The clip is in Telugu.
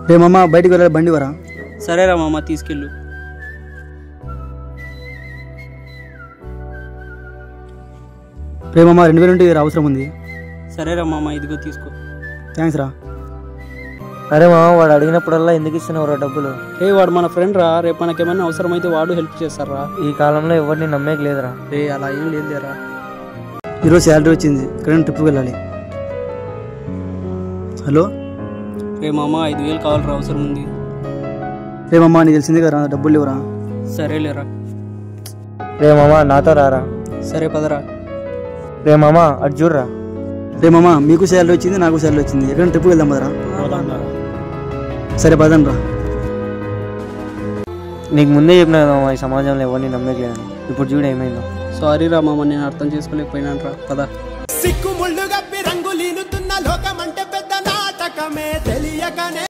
రే మామ బయటికి వెళ్ళాలి, బండి వరా. సరేరా మామ తీసుకెళ్ళు. రే మామ 2000 ఉంటే అవసరం ఉంది. సరేరా మామ ఇదిగో తీసుకో. థ్యాంక్స్ రా. అరే మామ వాడు అడిగినప్పుడల్లా ఎందుకు ఇస్తున్నావురా డబ్బులు? వాడు మన ఫ్రెండ్ రా, రేపు మనకేమైనా అవసరమైతే వాడు హెల్ప్ చేస్తారా. ఈ కాలంలో ఎవరిని నమ్మేకి లేదురా. అలా ఏం లేదురా. ఈరోజు శాలరీ వచ్చింది, ఎక్కడైనా ట్రిప్కి వెళ్ళాలి. హలో మామ 5000 కావాలరా, అవసరం ఉంది. రే మామ నీకు తెలిసిందే కదా డబ్బులు లేవురా. సరేలేరా. రే మామ నాతో రారా. సరే పదరా. రే మామ అటు చూడరా. రే మామ మీకు శాలరీ వచ్చింది, నాకు శాలరీ వచ్చింది, ఎక్కడైనా ట్రిప్కి వెళ్దాం కదరా. సరే పదండి రా. నీకు ముందే చెప్పినా కదా ఈ సమాజంలో ఎవరిని నమ్మేకి లేదని. ఇప్పుడు చూడు ఏమైందో. సారీ రా మామ, నేను అర్థం చేసుకోలేకపోయినాను రా. పద. సిక్కు ముళ్ళు గప్పి రంగులీనుతున్న లోకమంటే పెద్ద నాటకమే తెలియకనే